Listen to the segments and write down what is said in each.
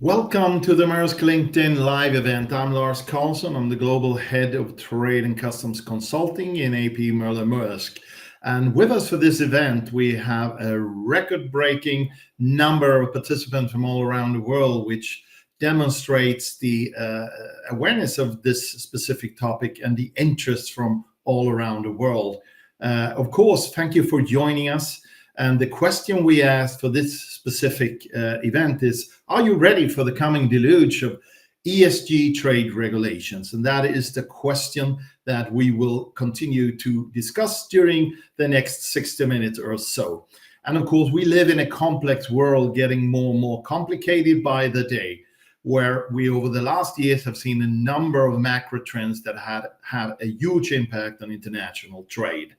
Welcome to the Maersk LinkedIn live event. I'm Lars Carlson. I'm the global head of trade and customs consulting in AP Møller Maersk. And with us for this event, we have a record-breaking number of participants from all around the world, which demonstrates the awareness of this specific topic and the interest from all around the world. Of course, thank you for joining us. And the question we asked for this specific event is, are you ready for the coming deluge of ESG trade regulations? And that is the question that we will continue to discuss during the next 60 minutes or so. And of course, we live in a complex world getting more and more complicated by the day, where we over the last years have seen a number of macro trends that had a huge impact on international trade.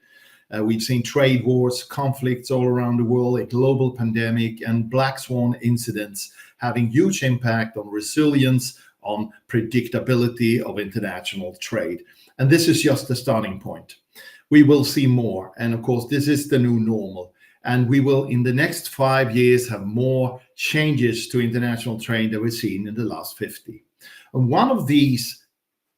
We've seen trade wars, conflicts all around the world, a global pandemic, and black swan incidents having huge impact on resilience, on predictability of international trade. And this is just the starting point. We will see more. And of course, this is the new normal. And we will, in the next 5 years, have more changes to international trade than we've seen in the last 50. And one of these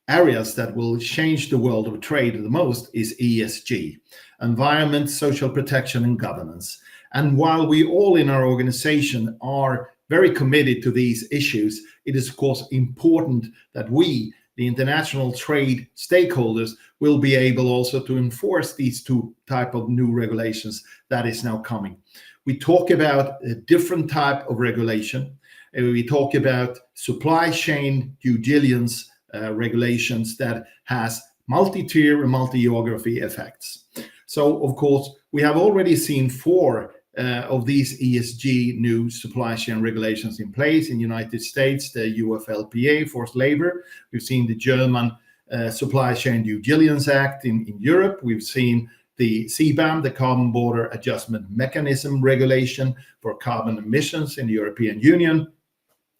areas that will change the world of trade the most is ESG, environment, social protection, and governance. And while we all in our organization are very committed to these issues, it is of course important that we, the international trade stakeholders, will be able also to enforce these two type of new regulations that is now coming. We talk about a different type of regulation. We talk about supply chain due diligence regulations that has multi-tier and multi-geography effects. So, of course, we have already seen 4 of these ESG new supply chain regulations in place in the United States, the UFLPA, forced labor. We've seen the German Supply Chain Due Diligence Act in Europe. We've seen the CBAM, the Carbon Border Adjustment Mechanism regulation for carbon emissions in the European Union.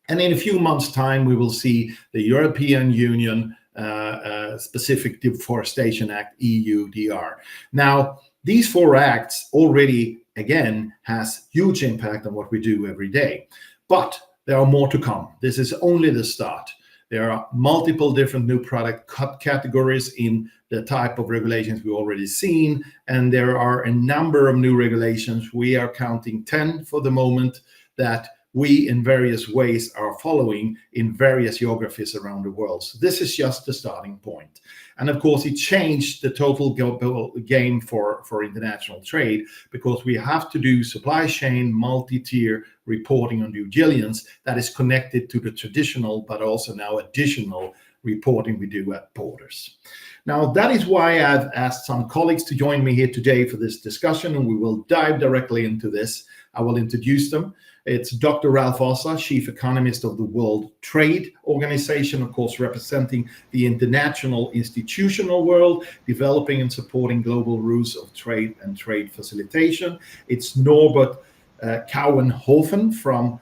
And in a few months' time, we will see the European Union Specific Deforestation Act, EUDR. Now, these 4 acts already, again, has huge impact on what we do every day. But there are more to come. This is only the start. There are multiple different new product categories in the type of regulations we've already seen. And there are a number of new regulations. We are counting 10 for the moment that we in various ways are following in various geographies around the world. So this is just the starting point. And of course, it changed the total game for international trade, because we have to do supply chain multi-tier reporting on due diligence that is connected to the traditional, but also now additional reporting we do at borders. Now, that is why I've asked some colleagues to join me here today for this discussion, and we will dive directly into this. I will introduce them. It's Dr. Ralph Ossa, Chief Economist of the World Trade Organization, of course, representing the international institutional world, developing and supporting global rules of trade and trade facilitation. It's Norbert Kouwenhoven from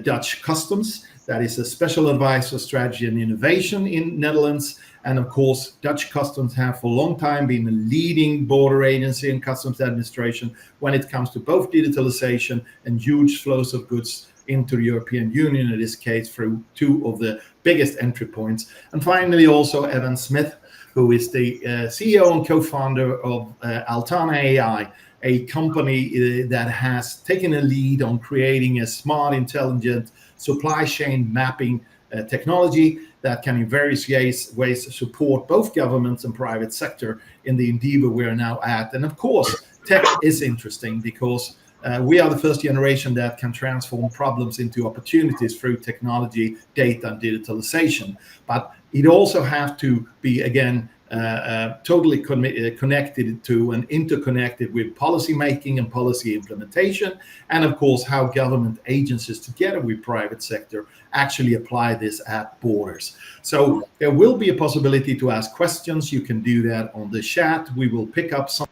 Dutch Customs. That is a special advisor, strategy and innovation in Netherlands. And of course, Dutch Customs have for a long time been a leading border agency in customs administration when it comes to both digitalization and huge flows of goods into the European Union, in this case, through 2 of the biggest entry points. And finally, also Evan Smith, who is the CEO and co-founder of Altana AI, a company that has taken a lead on creating a smart, intelligent supply chain mapping technology that can in various ways support both governments and private sector in the endeavor we are now at. And of course, tech is interesting because we are the first generation that can transform problems into opportunities through technology, data, and digitalization. But it also has to be, again, totally connected to and interconnected with policy making and policy implementation, and of course how government agencies together with private sector actually apply this at borders. So there will be a possibility to ask questions. You can do that on the chat. We will pick up some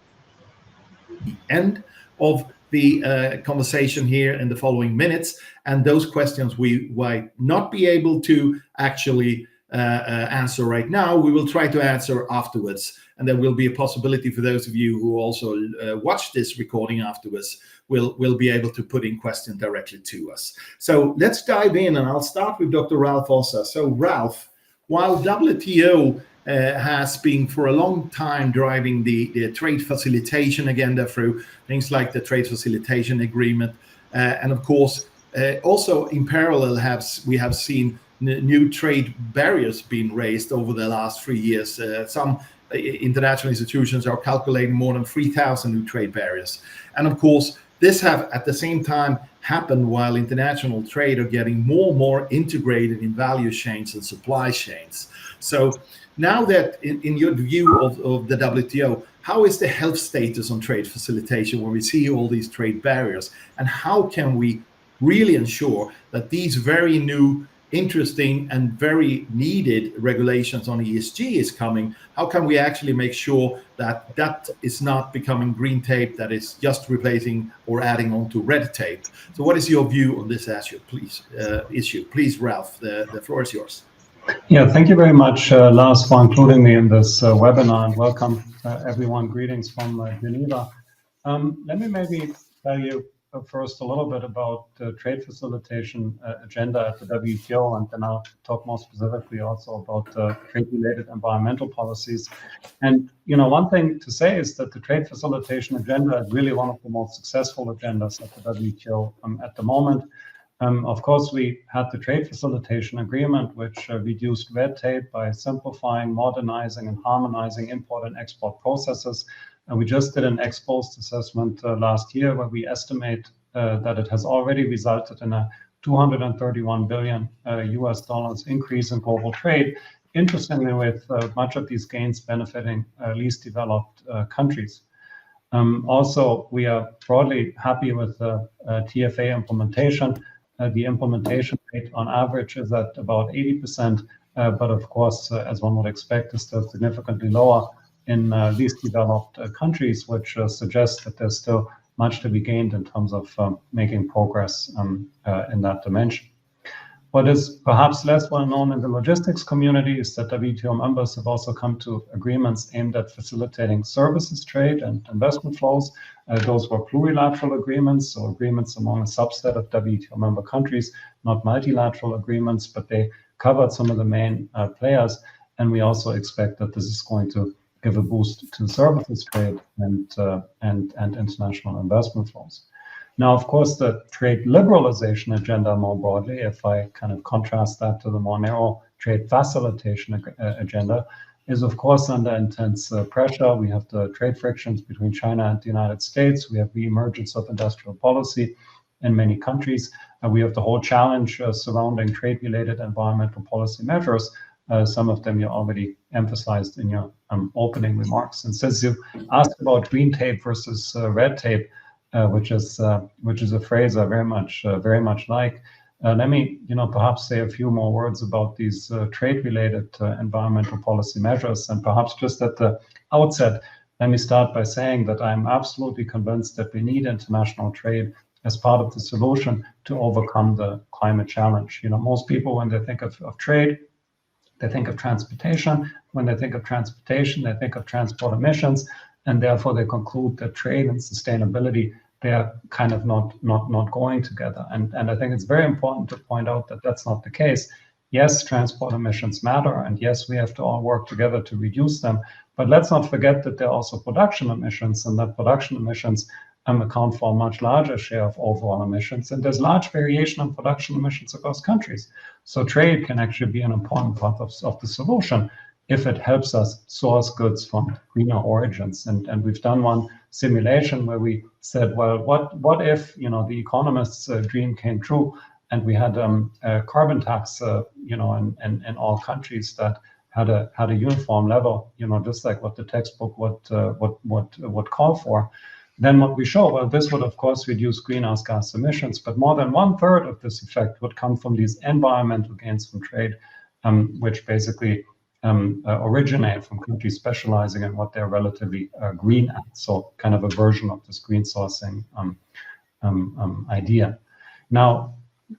at the end of the conversation here in the following minutes, and those questions we might not be able to actually answer right now, we will try to answer afterwards and there will be a possibility for those of you who also watch this recording afterwards will be able to put in questions directly to us. So let's dive in, and I'll start with Dr. Ralph Ossa. So Ralph, while WTO has been for a long time driving the trade facilitation agenda through things like the trade facilitation agreement, and of course also in parallel we have seen new trade barriers being raised over the last 3 years. Some international institutions are calculating more than 3,000 new trade barriers, and of course this have at the same time happened while international trade are getting more and more integrated in value chains and supply chains. So now that in your view of the WTO, how is the health status on trade facilitation when we see all these trade barriers, and how can we really ensure that these very new, interesting and very needed regulations on ESG is coming? How can we actually make sure that that is not becoming green tape, that is just replacing or adding on to red tape? So what is your view on this issue, please? Ralph, the floor is yours. Yeah, thank you very much, Lars, for including me in this webinar, and welcome everyone. Greetings from Geneva. Let me maybe tell you first a little bit about the trade facilitation agenda at the WTO, and then I'll talk more specifically also about trade-related environmental policies. And one thing to say is that the trade facilitation agenda is really one of the most successful agendas at the WTO at the moment. Of course, we had the trade facilitation agreement, which reduced red tape by simplifying, modernizing, and harmonizing import and export processes. And we just did an ex-post assessment last year where we estimate that it has already resulted in a $231 billion US dollars increase in global trade. Interestingly, with much of these gains benefiting least developed countries. Also, we are broadly happy with the TFA implementation. The implementation rate on average is at about 80%, but of course, as one would expect, is still significantly lower in least developed countries, which suggests that there's still much to be gained in terms of making progress in that dimension. What is perhaps less well known in the logistics community is that WTO members have also come to agreements aimed at facilitating services trade and investment flows. Those were plurilateral agreements, so agreements among a subset of WTO member countries, not multilateral agreements, but they covered some of the main players. And we also expect that this is going to give a boost to services trade and international investment flows. Now, of course, the trade liberalization agenda more broadly, if I kind of contrast that to the more narrow trade facilitation agenda, is of course under intense pressure. We have the trade frictions between China and the United States. We have the emergence of industrial policy in many countries. We have the whole challenge surrounding trade-related environmental policy measures. Some of them you already emphasized in your opening remarks. And since you asked about green tape versus red tape, which is a phrase I very much like. Let me, perhaps say a few more words about these trade-related environmental policy measures. And perhaps just at the outset, let me start by saying that I'm absolutely convinced that we need international trade as part of the solution to overcome the climate challenge. Most people, when they think of trade, they think of transportation. When they think of transportation, they think of transport emissions, and therefore they conclude that trade and sustainability, they're kind of not going together. And I think it's very important to point out that that's not the case. Yes, transport emissions matter, and yes, we have to all work together to reduce them. But let's not forget that there are also production emissions, and that production emissions account for a much larger share of overall emissions. And there's large variation in production emissions across countries. So trade can actually be an important part of the solution if it helps us source goods from greener origins. And we've done one simulation where we said, well, what if the economists' dream came true, and we had a carbon tax in all countries that had a uniform level, just like what the textbook would call for. Then what we show, well, this would of course reduce greenhouse gas emissions, but more than 1/3 of this effect would come from these environmental gains from trade, which basically originate from countries specializing in what they're relatively green at. So kind of a version of this green sourcing idea. Now,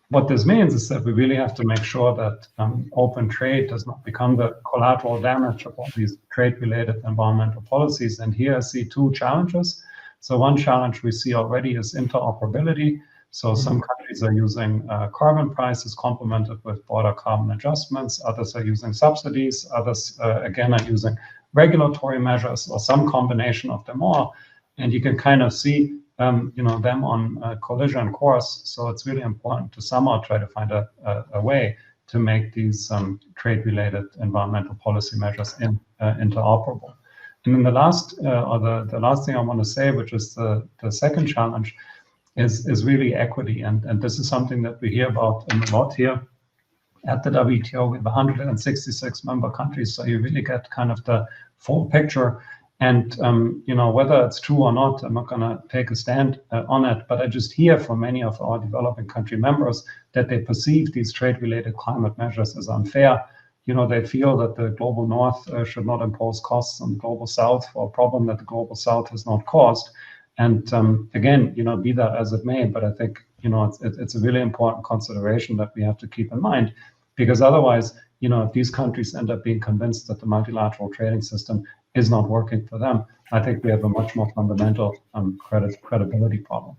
what this means is that we really have to make sure that open trade does not become the collateral damage of all these trade-related environmental policies. And here I see two challenges. So one challenge we see already is interoperability. So some countries are using carbon prices complemented with border carbon adjustments. Others are using subsidies. Others, again, are using regulatory measures or some combination of them all. And you can kind of see them on collision course. So it's really important to somehow try to find a way to make these trade-related environmental policy measures interoperable. And then the last thing I want to say, which is the second challenge, is really equity. And this is something that we hear about a lot here at the WTO. We have 166 member countries, so you really get kind of the full picture. And whether it's true or not, I'm not going to take a stand on it, but I just hear from many of our developing country members that they perceive these trade-related climate measures as unfair. They feel that the global north should not impose costs on the global south for a problem that the global south has not caused. And again, be that as it may, but I think it's a really important consideration that we have to keep in mind, because otherwise, if these countries end up being convinced that the multilateral trading system is not working for them, I think we have a much more fundamental credibility problem.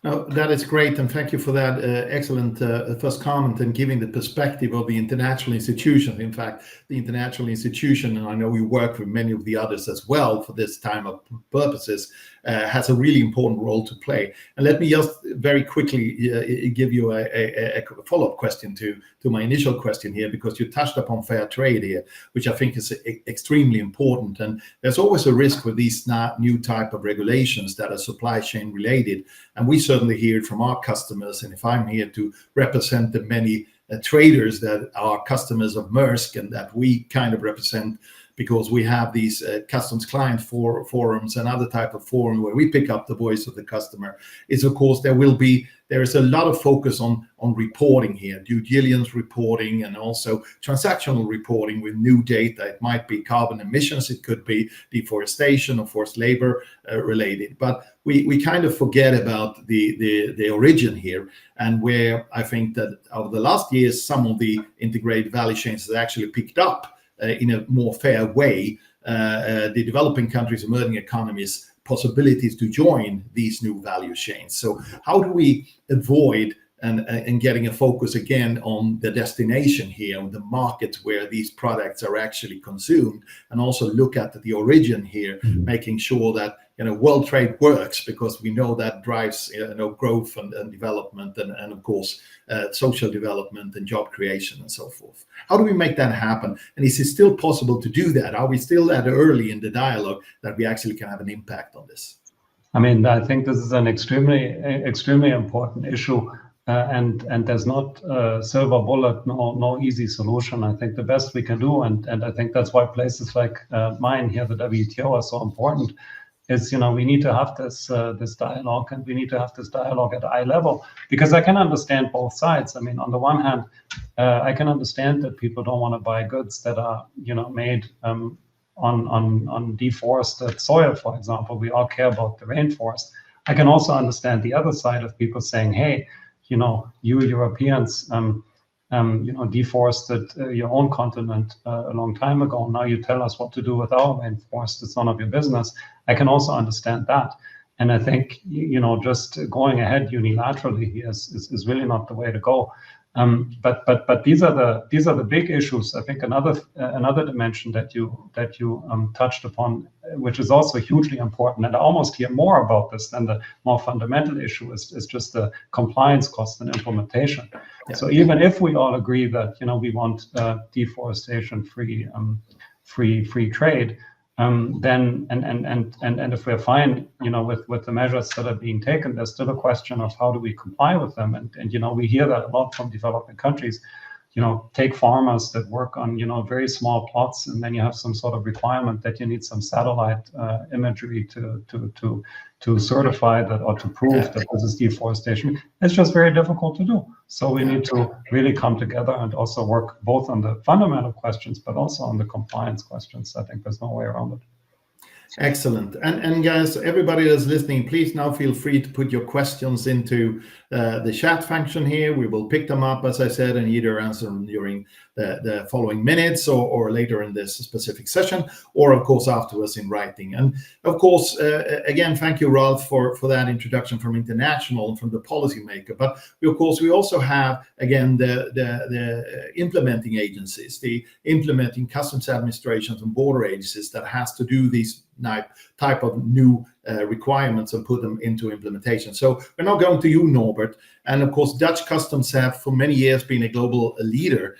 No, that is great, and thank you for that excellent first comment and giving the perspective of the international institutions. In fact, the international institution, and I know we work with many of the others as well for this time of purposes, has a really important role to play. And let me just very quickly give you a follow-up question to my initial question here, because you touched upon fair trade here, which I think is extremely important. And there's always a risk with these new type of regulations that are supply chain related. And we certainly hear it from our customers. And if I'm here to represent the many traders that are customers of Maersk and that we kind of represent, because we have these customs client forums and other type of forum where we pick up the voice of the customer, is of course there is a lot of focus on reporting here, due diligence reporting, and also transactional reporting with new data. It might be carbon emissions, it could be deforestation or forced labor related, but we kind of forget about the origin here, and where I think that over the last years some of the integrated value chains have actually picked up in a more fair way the developing countries, emerging economies, possibilities to join these new value chains. So how do we avoid and getting a focus again on the destination here, on the markets where these products are actually consumed, and also look at the origin here, making sure that world trade works, because we know that drives growth and development and of course social development and job creation and so forth. How do we make that happen? And is it still possible to do that? Are we still that early in the dialogue that we actually can have an impact on this? I mean, I think this is an extremely important issue. And there's not a silver bullet, no easy solution. I think the best we can do, and I think that's why places like mine here, the WTO, are so important, is we need to have this dialogue, and we need to have this dialogue at eye level, because I can understand both sides. I mean, on the one hand, I can understand that people don't want to buy goods that are made on deforested soil, for example. We all care about the rainforest. I can also understand the other side of people saying, hey, you Europeans, deforested your own continent a long time ago. Now you tell us what to do with our rainforest. It's none of your business. I can also understand that. And I think, just going ahead unilaterally here is really not the way to go. But these are the big issues. I think another dimension that you touched upon, which is also hugely important, and I almost hear more about this than the more fundamental issue, is just the compliance cost and implementation. Yeah. So even if we all agree that we want deforestation free trade, then and if we're fine, with the measures that are being taken, there's still a question of how do we comply with them, and we hear that a lot from developing countries. Take farmers that work on very small plots, and then you have some sort of requirement that you need some satellite imagery to certify that, or to prove that this is deforestation. It's just very difficult to do. So we need to really come together and also work both on the fundamental questions, but also on the compliance questions. I think there's no way around it. Excellent. And guys, everybody that's listening, please now feel free to put your questions into the chat function here. We will pick them up, as I said, and either answer them during the following minutes or later in this specific session, or of course afterwards in writing. And of course, again, thank you, Ralph, for that introduction from international and from the policymaker. But we also have, again, the implementing agencies, the implementing customs administrations and border agencies that has to do these type of new requirements and put them into implementation. So we're now going to you, Norbert. And of course, Dutch customs have for many years been a global leader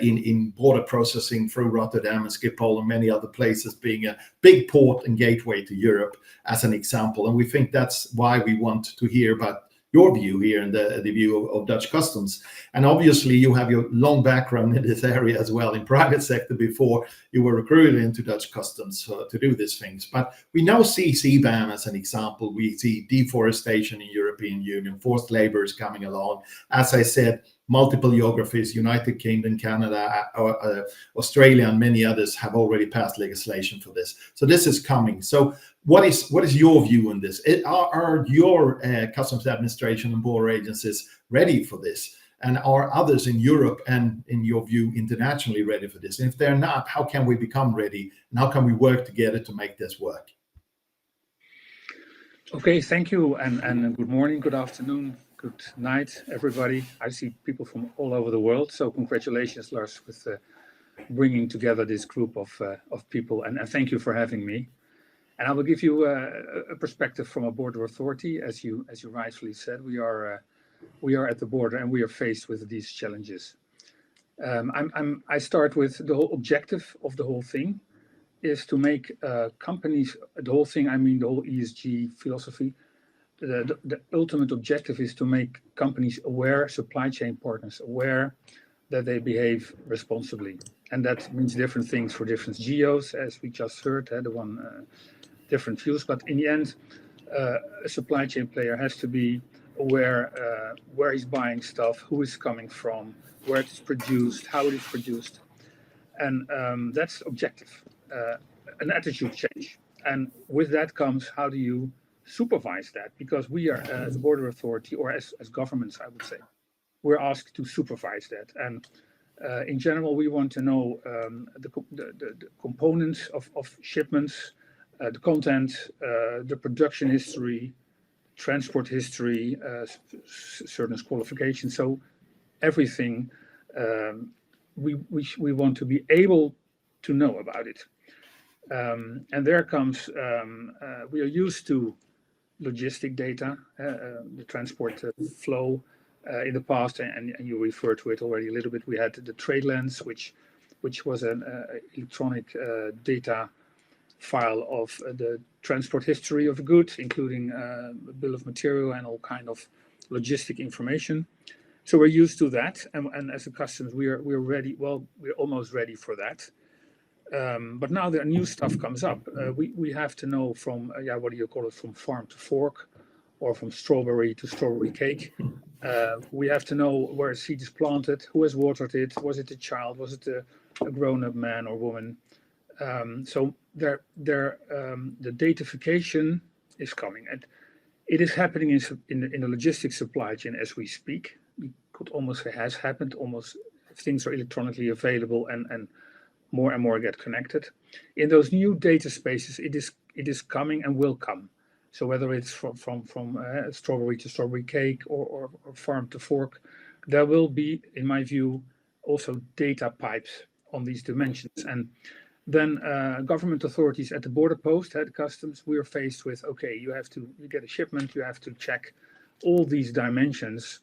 in border processing through Rotterdam and Schiphol and many other places, being a big port and gateway to Europe, as an example. And we think that's why we want to hear about your view here and the view of Dutch customs. And obviously you have your long background in this area as well in private sector before you were recruited into Dutch customs to do these things. But we now see CBAM as an example. We see deforestation in European Union, forced labor is coming along. As I said, multiple geographies, United Kingdom, Canada, Australia, and many others have already passed legislation for this. So this is coming. So what is your view on this? Are your customs administration and border agencies ready for this? And are others in Europe and, in your view, internationally ready for this? And if they're not, how can we become ready? And how can we work together to make this work? Okay, thank you. And good morning, good afternoon, good night, everybody. I see people from all over the world. So congratulations, Lars, with bringing together this group of people. And thank you for having me. And I will give you a perspective from a border authority. As you rightfully said, we are at the border and we are faced with these challenges. I start with the whole objective of the whole thing is to make companies, the whole thing, I mean the whole ESG philosophy, the ultimate objective is to make companies aware, supply chain partners aware that they behave responsibly. And that means different things for different geos, as we just heard, the one different views. But in the end, a supply chain player has to be aware where he's buying stuff, who is coming from, where it's produced, how it is produced. And that's objective, an attitude change. And with that comes, how do you supervise that? Because we are, as a border authority, or as governments, I would say, we're asked to supervise that. And in general, we want to know the components of shipments, the content, the production history, transport history, certain qualifications. So everything we want to be able to know about it. And there comes, we are used to logistic data, the transport flow in the past, and you referred to it already a little bit. We had the trade lens, which was an electronic data file of the transport history of a good, including bill of material and all kind of logistic information. So we're used to that, and as a customs, we're ready. Well, we're almost ready for that. But now the new stuff comes up. We have to know from what do you call it, from farm to fork, or from strawberry to strawberry cake. We have to know where a seed is planted, who has watered it, was it a child, was it a grown-up man or woman. So the datafication is coming, and it is happening in the logistics supply chain as we speak. We could almost say has happened. Almost things are electronically available, and more get connected. In those new data spaces, it is coming and will come. So whether it's from strawberry to strawberry cake or farm to fork, there will be, in my view, also data pipes on these dimensions. And then government authorities at the border post, at customs, we are faced with, okay, you get a shipment, you have to check all these dimensions,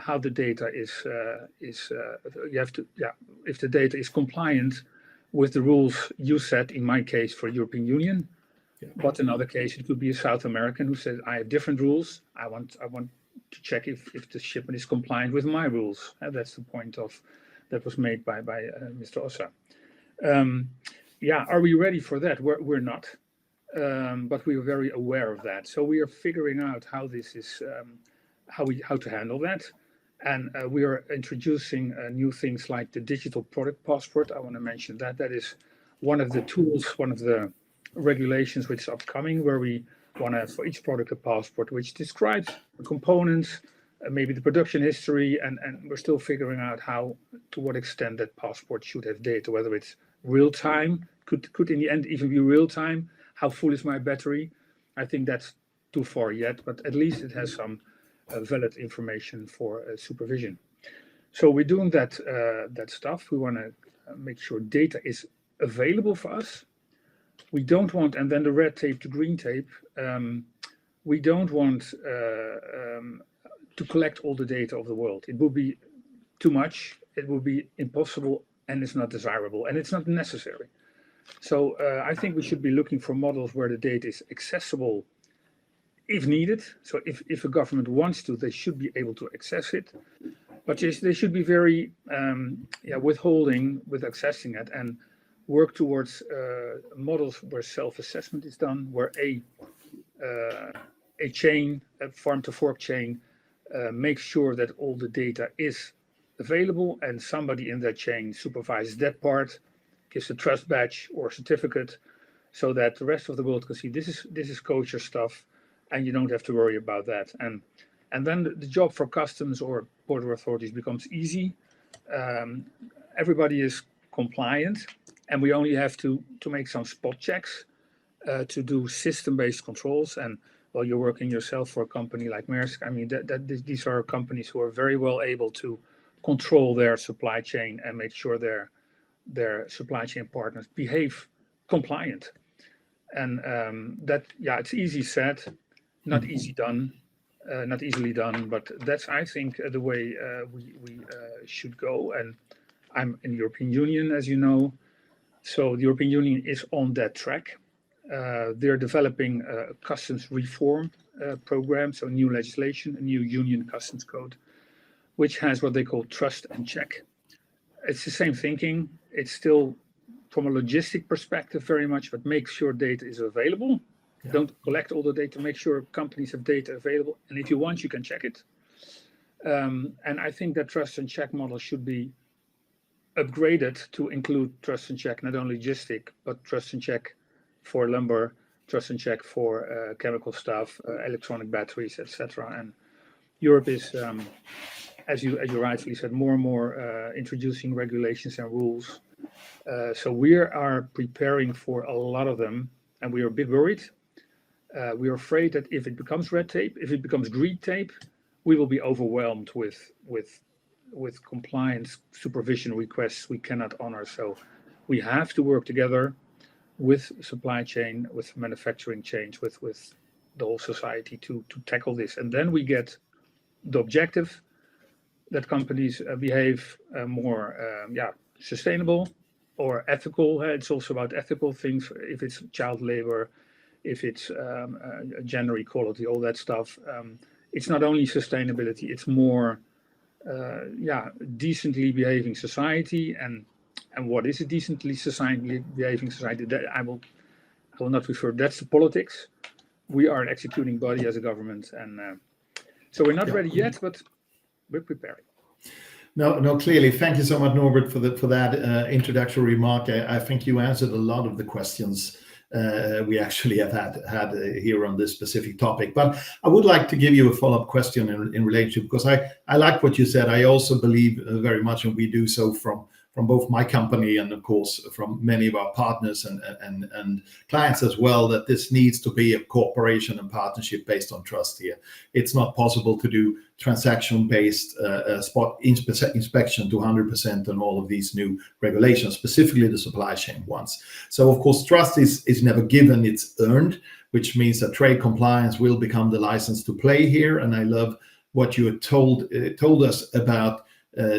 how the data you have to, if the data is compliant with the rules you set, in my case, for European Union. Yeah. But in other case, it could be a South American who says, I have different rules. I want to check if the shipment is compliant with my rules. And that's the point that was made by Mr. Ossa. Are we ready for that? We're not, but we are very aware of that. So we are figuring out how this is, how to handle that. And we are introducing new things like the digital product passport. I want to mention that. That is one of the tools, one of the regulations which is upcoming, where we want to have for each product a passport which describes the components, maybe the production history, and we're still figuring out how, to what extent that passport should have data, whether it's real time, could in the end even be real time. How full is my battery? I think that's too far yet, but at least it has some valid information for supervision. So we're doing that stuff. We want to make sure data is available for us. We don't want, and then the red tape to green tape, we don't want to collect all the data of the world. It would be too much, it would be impossible, and it's not desirable, and it's not necessary. So I think we should be looking for models where the data is accessible if needed. So if a government wants to, they should be able to access it. But they should be very withholding with accessing it, and work towards models where self-assessment is done, where a chain, a farm-to-fork chain, makes sure that all the data is available, and somebody in that chain supervises that part, gives a trust badge or certificate, so that the rest of the world can see this is kosher stuff, and you don't have to worry about that. And then the job for customs or border authorities becomes easy. Everybody is compliant, and we only have to make some spot checks to do system-based controls. And well, you're working yourself for a company like Maersk. I mean, these are companies who are very well able to control their supply chain and make sure their supply chain partners behave compliant. And it's easy said, not easy done. Not easily done, but that's, I think, the way we should go. And I'm in the European Union, as you know, so the European Union is on that track. They're developing a customs reform program, so new legislation, a new union customs code, which has what they call trust and check. It's the same thinking. It's still, from a logistic perspective, very much, but make sure data is available. Don't collect all the data, make sure companies have data available. And if you want, you can check it. And I think that trust and check model should be upgraded to include trust and check, not only logistic, but trust and check for lumber, trust and check for chemical stuff, electronic batteries, etc. And Europe is, as you rightfully said, more and more introducing regulations and rules. So we are preparing for a lot of them, and we are a bit worried. We are afraid that if it becomes red tape, if it becomes green tape, we will be overwhelmed with compliance supervision requests we cannot honor. So we have to work together with supply chain, with manufacturing chains, with the whole society to tackle this. And then we get the objective that companies behave more sustainable or ethical. It's also about ethical things. If it's child labor, if it's gender equality, all that stuff. It's not only sustainability, it's more decently behaving society. And what is a decently behaving society? That I will not refer, that's the politics. We are an executing body as a government, and so we're not ready yet, but we're preparing. No, clearly. Thank you so much, Norbert, for that introductory remark. I think you answered a lot of the questions we actually have had here on this specific topic. But I would like to give you a follow-up question in relation, because I like what you said. I also believe very much, and we do so from both my company and of course from many of our partners and clients as well, that this needs to be a cooperation and partnership based on trust here. It's not possible to do transaction-based spot inspection to 100% on all of these new regulations, specifically the supply chain ones. So of course trust is never given, it's earned, which means that trade compliance will become the license to play here. And I love what you told us about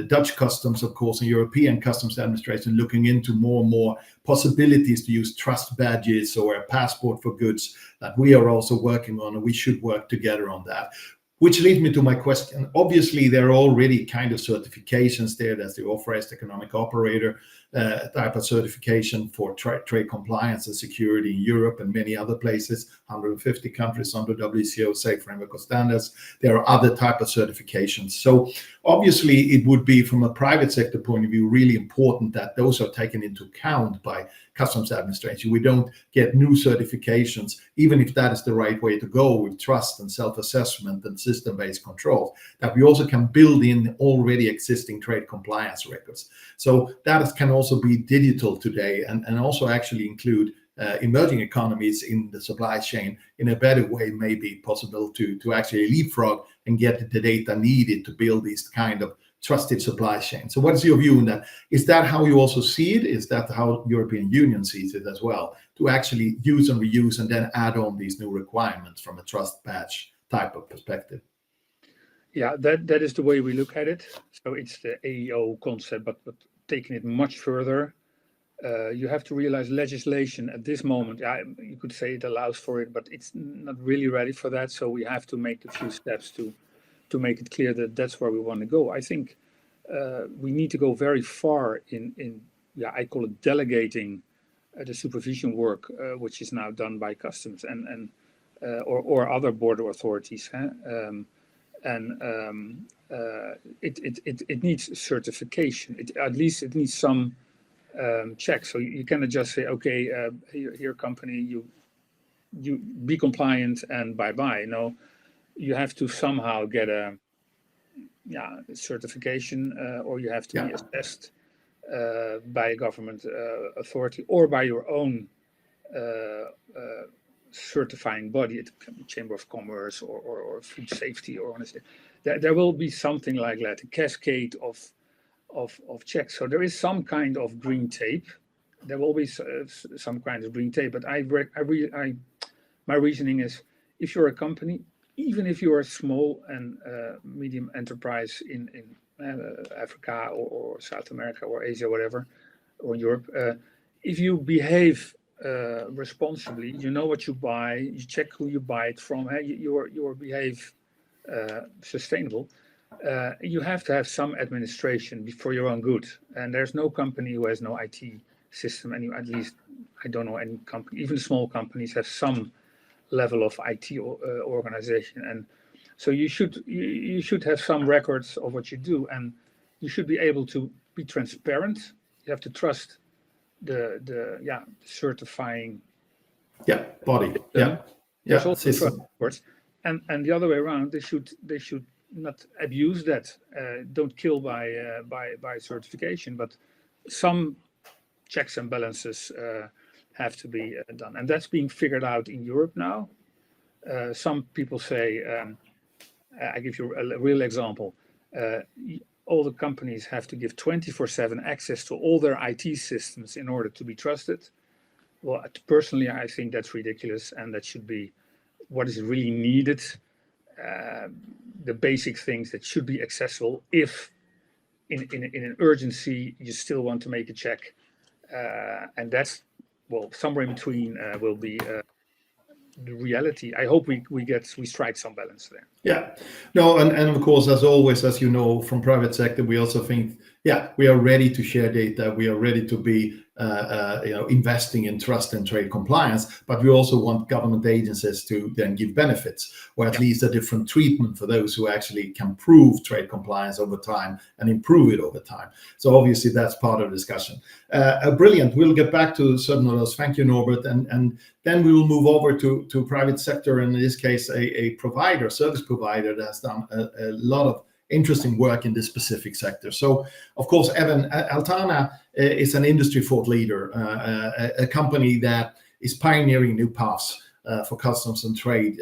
Dutch customs, of course, and European customs administration looking into more and more possibilities to use trust badges or a passport for goods that we are also working on, and we should work together on that. Which leads me to my question. Obviously, there are already kind of certifications there. There's the authorized economic operator type of certification for trade compliance and security in Europe and many other places, 150 countries under WTO safe framework of standards. There are other type of certifications. So obviously it would be, from a private sector point of view, really important that those are taken into account by customs administration. We don't get new certifications, even if that is the right way to go with trust and self-assessment and system-based controls, that we also can build in already existing trade compliance records. So that can also be digital today, and also actually include emerging economies in the supply chain in a better way, may be possible to actually leapfrog and get the data needed to build these kind of trusted supply chains. So what's your view on that? Is that how you also see it? Is that how European Union sees it as well? To actually use and reuse and then add on these new requirements from a trust badge type of perspective? Yeah, that is the way we look at it. So it's the AEO concept, but taking it much further. You have to realize legislation at this moment, you could say it allows for it, but it's not really ready for that. So we have to make a few steps to make it clear that that's where we want to go. I think we need to go very far in I call it delegating the supervision work, which is now done by customs and or other border authorities. It needs certification. At least it needs some check. So you cannot just say, okay, here company, you be compliant and bye. No, you have to somehow get a certification, or you have to be assessed by a government authority or by your own certifying body. It can be Chamber of Commerce or Food Safety or honestly. There will be something like that, a cascade of checks. So there is some kind of green tape. There will be some kind of green tape. But my reasoning is, if you're a company, even if you're a small and medium enterprise in Africa or South America or Asia, whatever, or Europe, if you behave responsibly, you know what you buy, you check who you buy it from, you behave sustainable. You have to have some administration for your own good, and there's no company who has no IT system. And at least I don't know any company, even small companies, have some level of IT organization, and so you should have some records of what you do, and you should be able to be transparent. You have to trust the certifying body. There's also trust records, and the other way around. They should not abuse that. Don't kill by certification, but some checks and balances have to be done, and that's being figured out in Europe now. Some people say, I give you a real example. All the companies have to give 24/7 access to all their IT systems in order to be trusted. Well, personally, I think that's ridiculous, and that should be what is really needed. The basic things that should be accessible. If in an urgency you still want to make a check, and that's somewhere in between will be the reality. I hope we strike some balance there. Yeah, no, and of course, as always, as you know, from private sector, we also think, we are ready to share data. We are ready to be, investing in trust and trade compliance. But we also want government agencies to then give benefits, or at least a different treatment for those who actually can prove trade compliance over time and improve it over time. So obviously, that's part of the discussion. Brilliant. We'll get back to certain of those. Thank you, Norbert, and then we will move over to private sector, and in this case, a provider, service provider that has done a lot of interesting work in this specific sector. So, of course, Evan, Altana is an industry thought leader, a company that is pioneering new paths for customs and trade,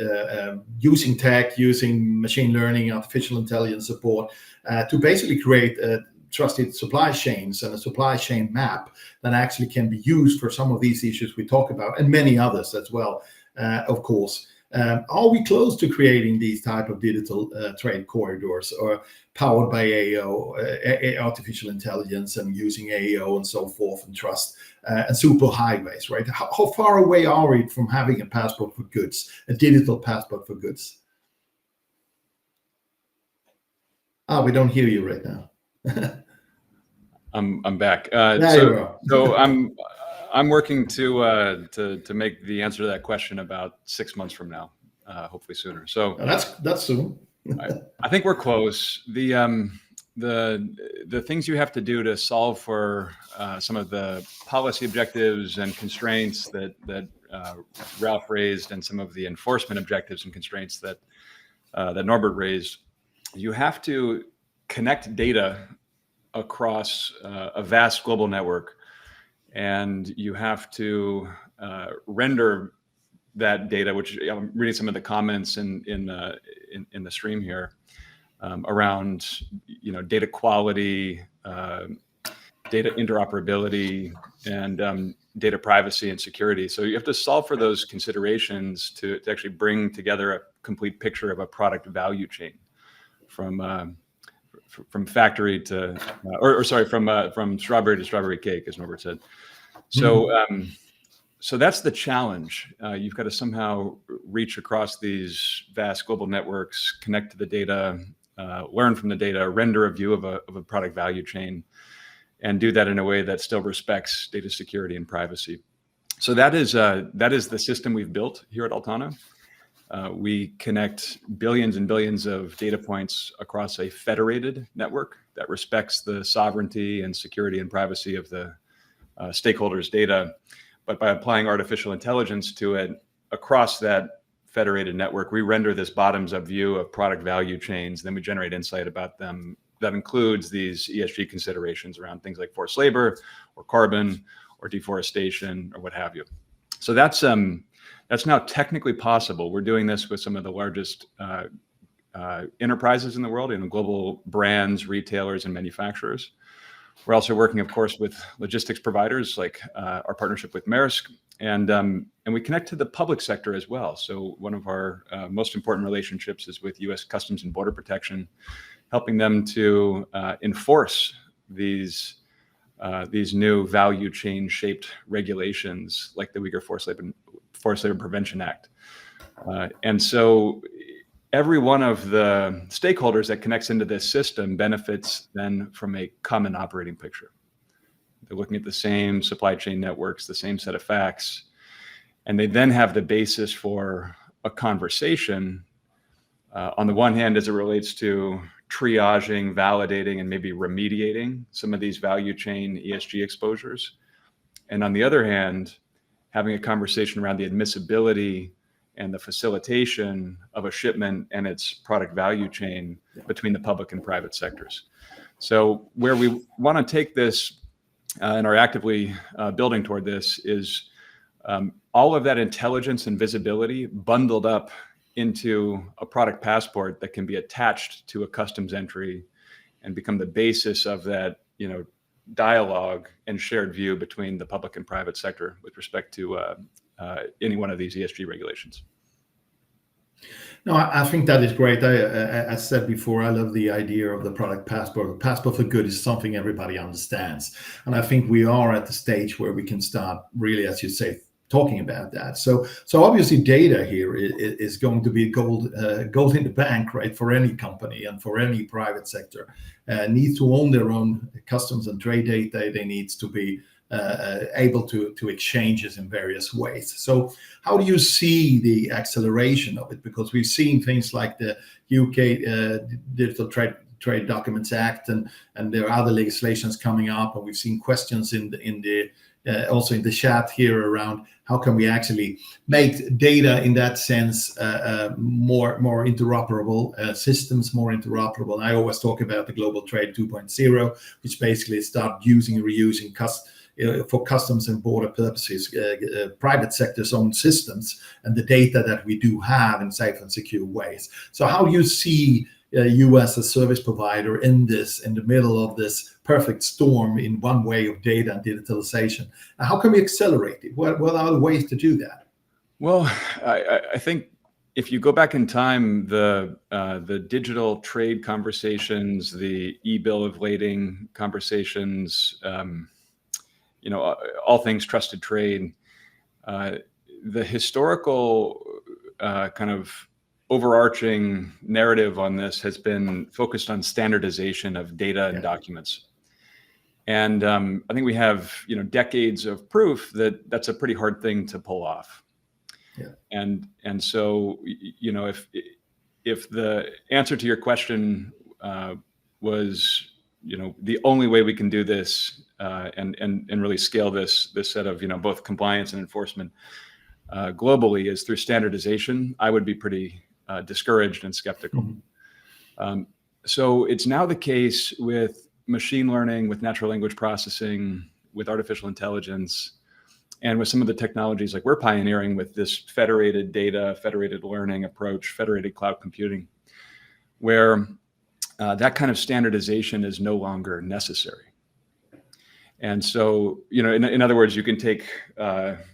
using tech, using machine learning, artificial intelligence support to basically create trusted supply chains and a supply chain map that actually can be used for some of these issues we talk about, and many others as well, of course. Are we close to creating these type of digital trade corridors, or powered by AEO, artificial intelligence, and using AEO and so forth, and trust and super highways, right? How far away are we from having a passport for goods, a digital passport for goods? We don't hear you right now. I'm back. So I'm working to make the answer to that question about 6 months from now, hopefully sooner. So that's soon. I think we're close. the things you have to do to solve for some of the policy objectives and constraints that Ralph raised, and some of the enforcement objectives and constraints that Norbert raised, you have to connect data across a vast global network, and you have to render that data, which I'm reading some of the comments in the stream here around data quality, data interoperability, and data privacy and security. So you have to solve for those considerations to actually bring together a complete picture of a product value chain from factory to, from strawberry to strawberry cake, as Norbert said. So so that's the challenge. You've got to somehow reach across these vast global networks, connect to the data, learn from the data, render a view of a product value chain, and do that in a way that still respects data security and privacy. So that is the system we've built here at Altano. We connect billions and billions of data points across a federated network that respects the sovereignty and security and privacy of the stakeholders' data. But by applying artificial intelligence to it across that federated network, we render this bottoms-up view of product value chains. Then we generate insight about them that includes these ESG considerations around things like forced labor or carbon or deforestation or what have you. So that's now technically possible. We're doing this with some of the largest enterprises in the world, global brands, retailers, and manufacturers. We're also working, of course, with logistics providers like our partnership with Maersk, and we connect to the public sector as well. So one of our most important relationships is with U.S. Customs and Border Protection, helping them to enforce these new value chain shaped regulations like the Uyghur Forced Labor Prevention Act. And so every one of the stakeholders that connects into this system benefits then from a common operating picture. They're looking at the same supply chain networks, the same set of facts, and they then have the basis for a conversation on the one hand as it relates to triaging, validating, and maybe remediating some of these value chain ESG exposures. And on the other hand, having a conversation around the admissibility and the facilitation of a shipment and its product value chain between the public and private sectors. So where we want to take this and are actively building toward this is all of that intelligence and visibility bundled up into a product passport that can be attached to a customs entry and become the basis of that, dialogue and shared view between the public and private sector with respect to any one of these ESG regulations. No, I think that is great. As said before, I love the idea of the product passport. The passport for good is something everybody understands. And I think we are at the stage where we can start really, as you say, talking about that. So obviously data here is going to be gold in the bank, right, for any company and for any private sector. Needs to own their own customs and trade data. They need to be able to exchanges in various ways. So how do you see the acceleration of it? Because we've seen things like the UK Digital Trade Documents Act, and there are other legislations coming up, and we've seen questions also in the chat here around how can we actually make data in that sense more interoperable, systems more interoperable. And I always talk about the Global Trade 2.0, which basically start using and reusing for customs and border purposes, private sector's own systems and the data that we do have in safe and secure ways. So how do you see you as a service provider in the middle of this perfect storm in one way of data and digitalization? And how can we accelerate it? What are the ways to do that? Well, I think if you go back in time, the digital trade conversations, the e-bill of lading conversations, all things trusted trade, the historical kind of overarching narrative on this has been focused on standardization of data and documents. And I think we have, decades of proof that that's a pretty hard thing to pull off. Yeah. And so, if the answer to your question was, the only way we can do this and really scale this set of, both compliance and enforcement globally is through standardization, I would be pretty discouraged and skeptical. Mm-hmm. So it's now the case with machine learning, with natural language processing, with artificial intelligence, and with some of the technologies like we're pioneering with this federated data, federated learning approach, federated cloud computing, where that kind of standardization is no longer necessary. And so, in other words, you can take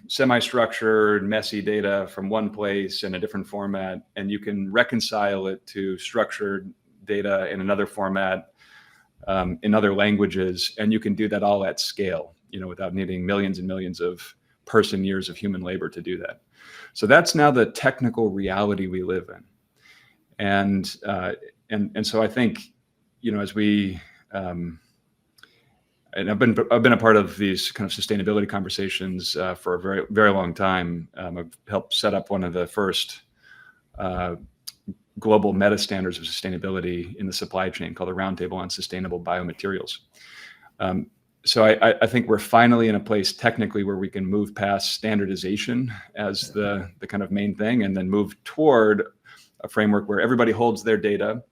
semi-structured, messy data from one place in a different format, and you can reconcile it to structured data in another format, in other languages, and you can do that all at scale, without needing millions and millions of person years of human labor to do that. So that's now the technical reality we live in. And so I think, as we, and I've been a part of these kind of sustainability conversations for a very, very long time. I've helped set up one of the first global meta standards of sustainability in the supply chain called the Roundtable on Sustainable Biomaterials. So I think we're finally in a place technically where we can move past standardization as the kind of main thing, and then move toward a framework where everybody holds their data.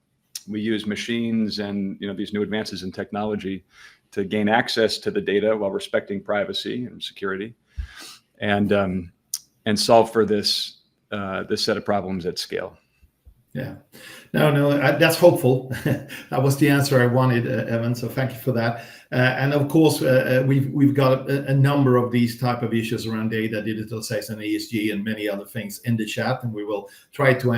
We use machines and these new advances in technology to gain access to the data while respecting privacy and security, and solve for this set of problems at scale. Yeah, no, that's hopeful. That was the answer I wanted, Evan. So thank you for that. And of course, we've got a number of these type of issues around data, digitalization, ESG, and many other things in the chat, and we will try to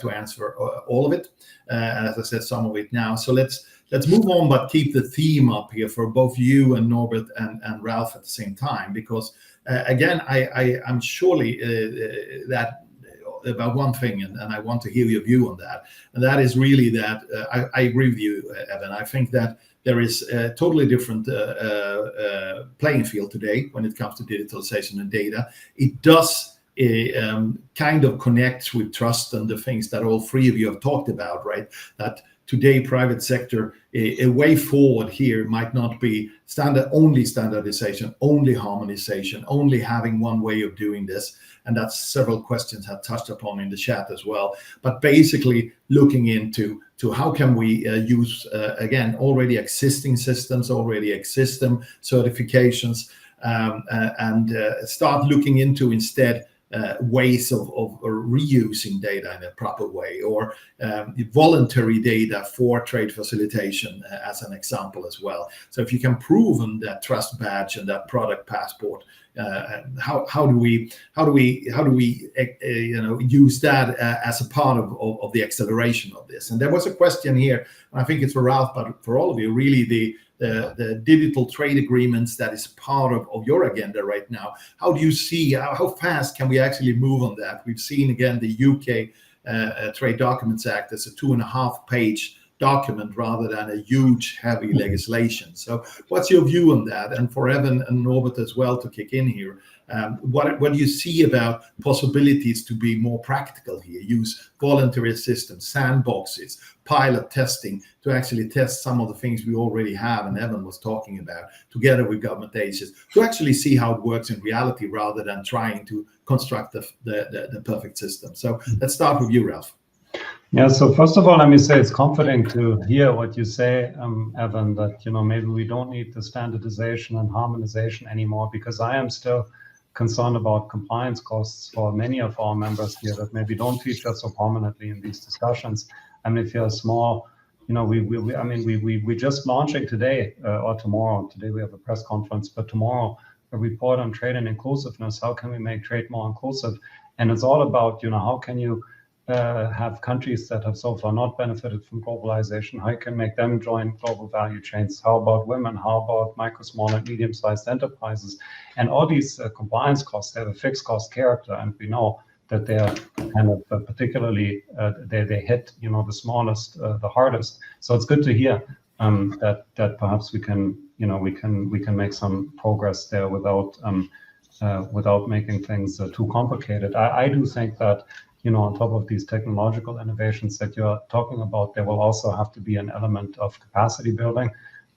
answer all of it. And as I said, some of it now. So let's move on, but keep the theme up here for both you and Norbert and Ralph at the same time, because again, I'm surely that. About one thing, and I want to hear your view on that, and that is really that I agree with you, Evan. I think that there is a totally different playing field today when it comes to digitalization and data. It does kind of connect with trust and the things that all three of you have talked about, right? That today, private sector, a way forward here might not be only standardization, only harmonization, only having one way of doing this. And that's several questions have touched upon in the chat as well. But basically looking into how can we use, again, already existing systems, already existing certifications, and start looking into instead ways of reusing data in a proper way, or voluntary data for trade facilitation as an example as well. So if you can prove that trust badge and that product passport, how do we use that as a part of the acceleration of this? And there was a question here, and I think it's for Ralph, but for all of you, really the digital trade agreements that is part of your agenda right now. How do you see, how fast can we actually move on that? We've seen, again, the UK Trade Documents Act as a 2.5-page document rather than a huge, heavy legislation. So what's your view on that? And for Evan and Norbert as well to kick in here, what do you see about possibilities to be more practical here? Use voluntary systems, sandboxes, pilot testing to actually test some of the things we already have, and Evan was talking about, together with government agencies, to actually see how it works in reality rather than trying to construct the perfect system. So let's start with you, Ralph. Yeah, so first of all, let me say it's comforting to hear what you say, Evan, that, maybe we don't need the standardization and harmonization anymore, because I am still concerned about compliance costs for many of our members here that maybe don't feature so prominently in these discussions. I mean, if you're small, we're just launching today or tomorrow. Today we have a press conference, but tomorrow a report on trade and inclusiveness. How can we make trade more inclusive? And it's all about, how can you have countries that have so far not benefited from globalization, how you can make them join global value chains? How about women? How about micro, small, and medium-sized enterprises? And all these compliance costs, they have a fixed cost character, and we know that they are kind of particularly, they hit, the smallest, the hardest. So it's good to hear that perhaps we can make some progress there without making things too complicated. I do think that on top of these technological innovations that you're talking about, there will also have to be an element of capacity building,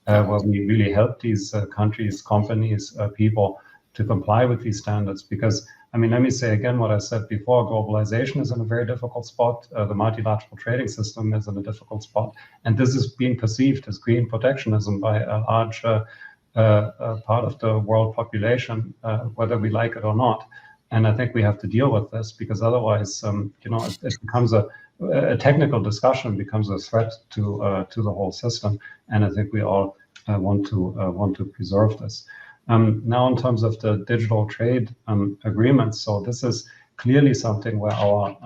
where we really help these countries, companies, people to comply with these standards. Because, I mean, let me say again what I said before, globalization is in a very difficult spot. The multilateral trading system is in a difficult spot. And this is being perceived as green protectionism by a large part of the world population, whether we like it or not. And I think we have to deal with this, because otherwise, it becomes a technical discussion, becomes a threat to the whole system. And I think we all want to preserve this. Now, in terms of the digital trade agreements, so this is clearly something where our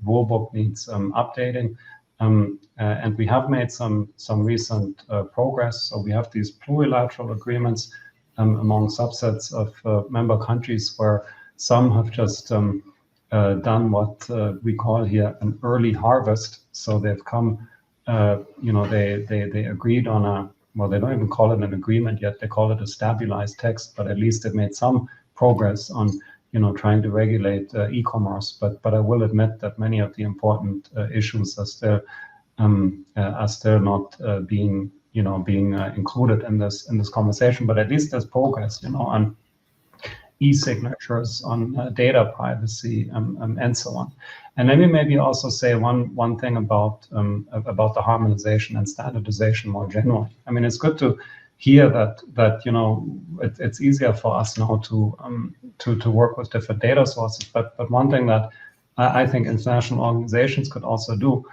rule book needs updating. And we have made some recent progress. So we have these plurilateral agreements among subsets of member countries, where some have just done what we call here an early harvest. So they've come, they agreed on a, well, they don't even call it an agreement yet. They call it a stabilized text, but at least they've made some progress on, trying to regulate e-commerce. But I will admit that many of the important issues are still not being included in this conversation. But at least there's progress, on e-signatures, on data privacy, and so on. And let me maybe also say one thing about the harmonization and standardization more generally. I mean, it's good to hear that it's easier for us now to work with different data sources. But one thing that I think international organizations could also do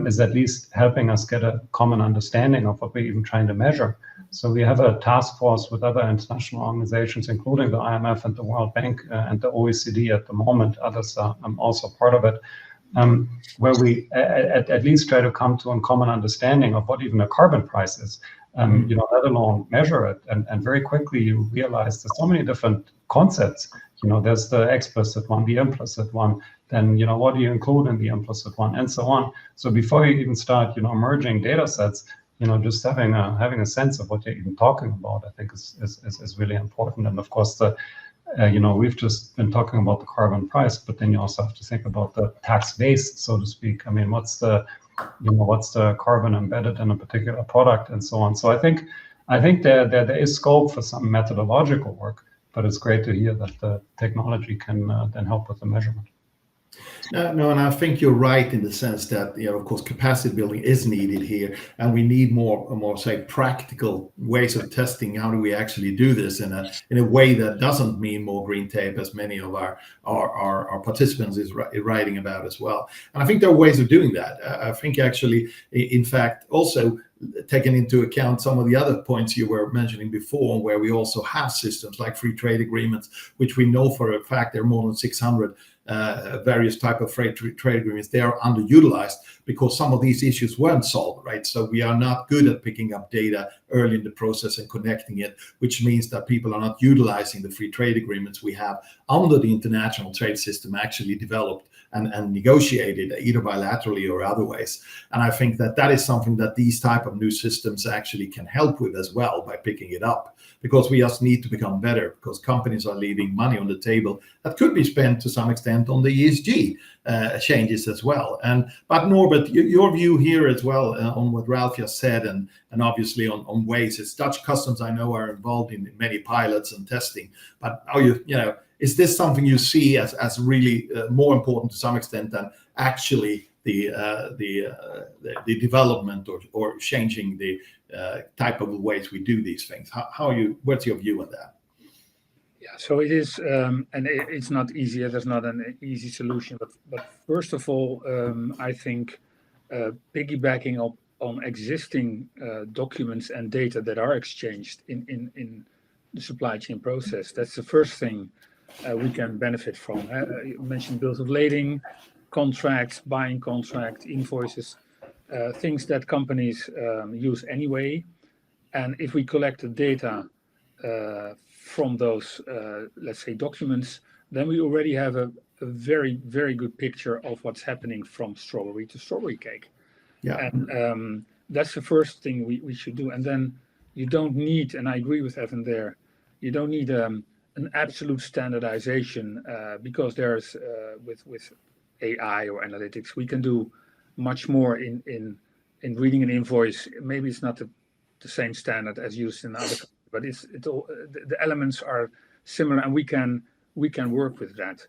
is at least helping us get a common understanding of what we're even trying to measure. So we have a task force with other international organizations, including the IMF and the World Bank and the OECD at the moment. Others are also part of it, where we at least try to come to a common understanding of what even a carbon price is, let alone measure it. And very quickly you realize there's so many different concepts. There's the explicit one, the implicit one, then, what do you include in the implicit one, and so on. So before you even start, merging data sets, just having a sense of what you're even talking about, I think is really important. And of course, we've just been talking about the carbon price, but then you also have to think about the tax base, so to speak. I mean, what's the carbon embedded in a particular product, and so on. So I think there is scope for some methodological work, but it's great to hear that the technology can then help with the measurement. No, and I think you're right in the sense that, of course, capacity building is needed here, and we need more say practical ways of testing. How do we actually do this in a way that doesn't mean more green tape, as many of our participants is writing about as well. And I think there are ways of doing that. I think actually, in fact, also taking into account some of the other points you were mentioning before, where we also have systems like free trade agreements, which we know for a fact there are more than 600 various type of free trade agreements. They are underutilized because some of these issues weren't solved, right? So we are not good at picking up data early in the process and connecting it, which means that people are not utilizing the free trade agreements we have under the international trade system actually developed and negotiated either bilaterally or other ways. And I think that is something that these type of new systems actually can help with as well, by picking it up, because we just need to become better, because companies are leaving money on the table that could be spent to some extent on the ESG changes as well. But Norbert, your view here as well on what Ralph just said, and obviously on ways. It's Dutch customs, I know, are involved in many pilots and testing, but are you is this something you see as really more important to some extent than actually the development or changing the type of ways we do these things? What's your view on that? Yeah, so it is, and it's not easy. There's not an easy solution. But first of all, I think piggybacking on existing documents and data that are exchanged in the supply chain process, that's the first thing we can benefit from. You mentioned bills of lading, contracts, buying contract, invoices, things that companies use anyway. And if we collect the data from those, let's say, documents, then we already have a very, very good picture of what's happening from strawberry to strawberry cake. Yeah. And that's the first thing we should do. And then you don't need, and I agree with Evan there, you don't need an absolute standardization because there's with AI or analytics. We can do much more in reading an invoice. Maybe it's not the same standard as used in other countries, but the elements are similar, and we can work with that.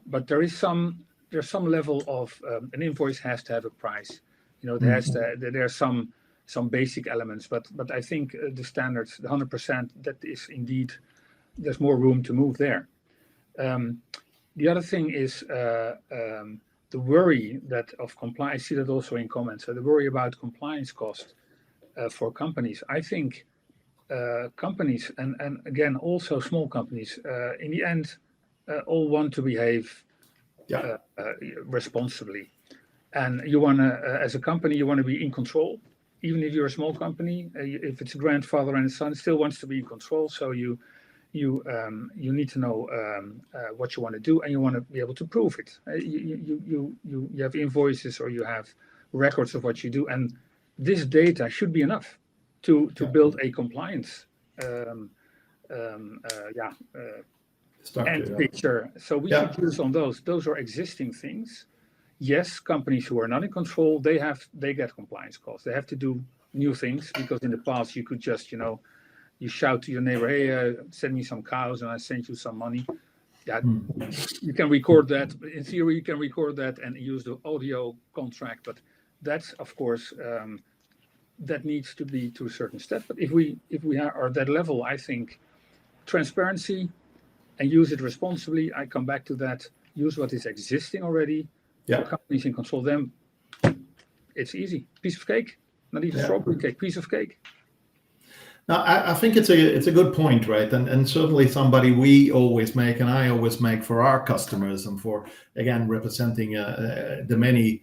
But there's some level of an invoice has to have a price. There are some basic elements, but I think the standards, the 100%, that is indeed, there's more room to move there. The other thing is the worry that of compliance. I see that also in comments. So the worry about compliance cost for companies. I think companies and again also small companies in the end all want to behave responsibly, and you want to as a company you want to be in control. Even if you're a small company, if it's a grandfather and a son, still wants to be in control. So you need to know what you want to do, and you want to be able to prove it. You have invoices or you have records of what you do, and this data should be enough to build a compliance picture. So we should use on those. Those are existing things. Yes, companies who are not in control, they get compliance costs. They have to do new things, because in the past you could just, you shout to your neighbor, hey, send me some cows and I send you some money. You can record that. In theory, you can record that and use the audio contract, but that's, of course, that needs to be to a certain step. But if we are at that level, I think transparency and use it responsibly. I come back to that. Use what is existing already. For companies in control, them, it's easy. Piece of cake, not even strawberry cake, piece of cake. Now, I think it's a good point, right? And certainly somebody we always make, and I always make for our customers, and for, again, representing the many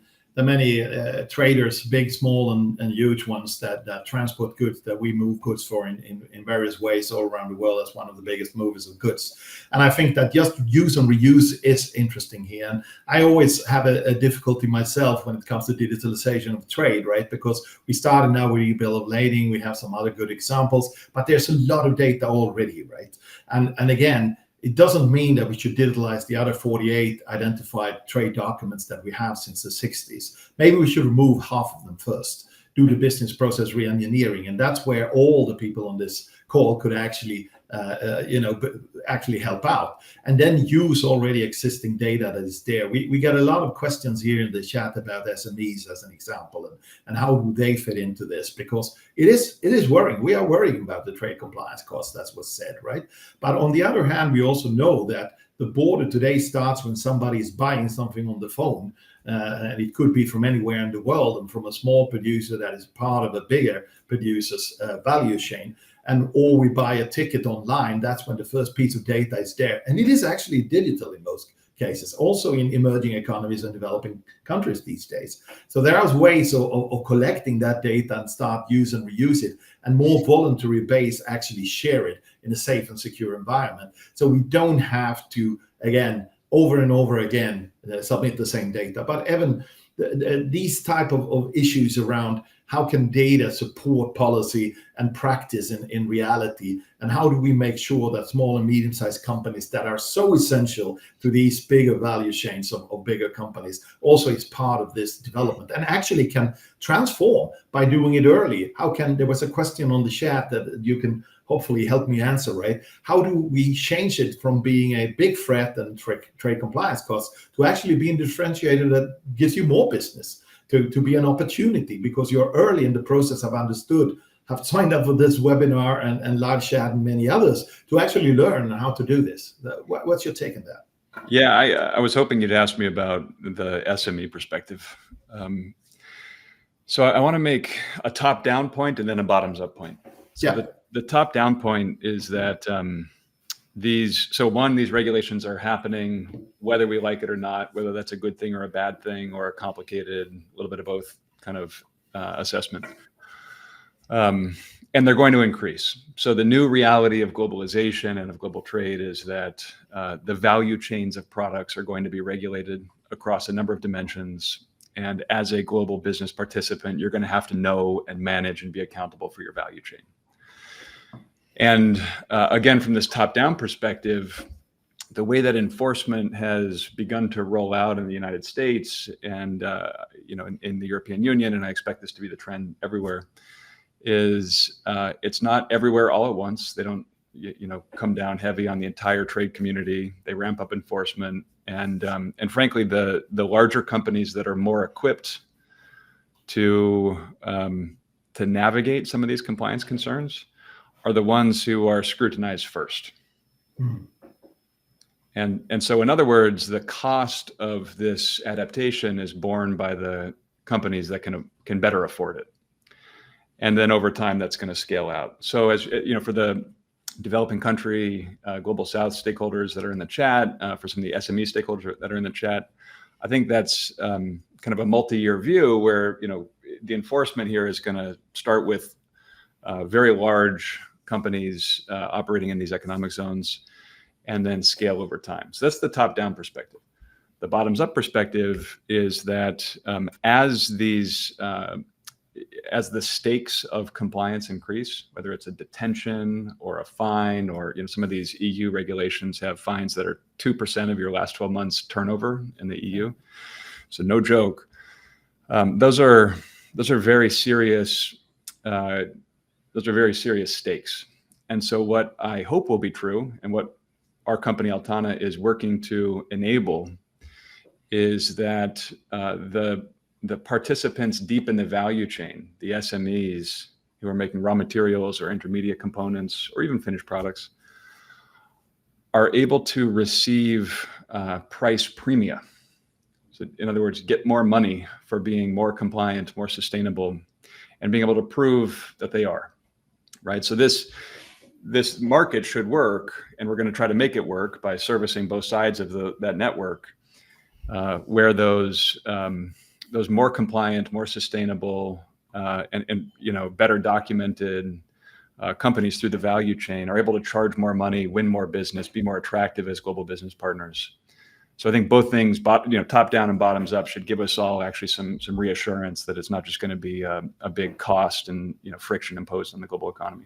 traders, big, small, and huge ones that transport goods, that we move goods for in various ways all around the world as one of the biggest movers of goods. And I think that just use and reuse is interesting here. And I always have a difficulty myself when it comes to digitalization of trade, right? Because we started now with e-bill of lading, we have some other good examples, but there's a lot of data already, right? And again, it doesn't mean that we should digitalize the other 48 identified trade documents that we have since the 60s. Maybe we should remove half of them first, do the business process re-engineering, and that's where all the people on this call could actually help out, and then use already existing data that is there. We get a lot of questions here in the chat about SMEs as an example, and how do they fit into this, because it is worrying. We are worrying about the trade compliance costs, that's what's said, right? But on the other hand, we also know that the border today starts when somebody is buying something on the phone, and it could be from anywhere in the world, and from a small producer that is part of a bigger producer's value chain. Or we buy a ticket online, that's when the first piece of data is there. And it is actually digital in most cases, also in emerging economies and developing countries these days. So there are ways of collecting that data and start use and reuse it, and more voluntary base actually share it in a safe and secure environment. So we don't have to, again, over and over again, submit the same data. But Evan, these type of issues around how can data support policy and practice in reality, and how do we make sure that small and medium-sized companies that are so essential to these bigger value chains of bigger companies also is part of this development, and actually can transform by doing it early? There was a question on the chat that you can hopefully help me answer, right? How do we change it from being a big threat and trade compliance costs to actually being differentiated that gives you more business, to be an opportunity, because you're early in the process, have understood, have signed up for this webinar and live chat and many others to actually learn how to do this? What's your take on that? Yeah, I was hoping you'd ask me about the SME perspective. So I want to make a top-down point and then a bottoms-up point. So the top-down point is that these regulations are happening whether we like it or not, whether that's a good thing or a bad thing, or a complicated, a little bit of both kind of assessment. And they're going to increase. So the new reality of globalization and of global trade is that the value chains of products are going to be regulated across a number of dimensions. And as a global business participant, you're going to have to know and manage and be accountable for your value chain. And again, from this top-down perspective, the way that enforcement has begun to roll out in the United States and in the European Union, and I expect this to be the trend everywhere, is it's not everywhere all at once. They don't come down heavy on the entire trade community. They ramp up enforcement, and frankly, the larger companies that are more equipped to navigate some of these compliance concerns are the ones who are scrutinized first. Mm. And so, in other words, the cost of this adaptation is borne by the companies that can better afford it. And then over time, that's going to scale out. So, as for the developing country, global South stakeholders that are in the chat, for some of the SME stakeholders that are in the chat, I think that's kind of a multi-year view where the enforcement here is going to start with very large companies operating in these economic zones, and then scale over time. So that's the top-down perspective. The bottoms-up perspective is that as the stakes of compliance increase, whether it's a detention or a fine, or some of these EU regulations have fines that are 2% of your last 12 months turnover in the EU. So no joke. Those are very serious. Those are very serious stakes. And so what I hope will be true, and what our company Altana is working to enable, is that the participants deep in the value chain, the SMEs who are making raw materials or intermediate components or even finished products, are able to receive price premia. So in other words, get more money for being more compliant, more sustainable, and being able to prove that they are, right? So this market should work, and we're going to try to make it work by servicing both sides of that network, where those more compliant, more sustainable, and better documented companies through the value chain are able to charge more money, win more business, be more attractive as global business partners. So I think both things, top down and bottoms up, should give us all actually some reassurance that it's not just going to be a big cost and friction imposed on the global economy.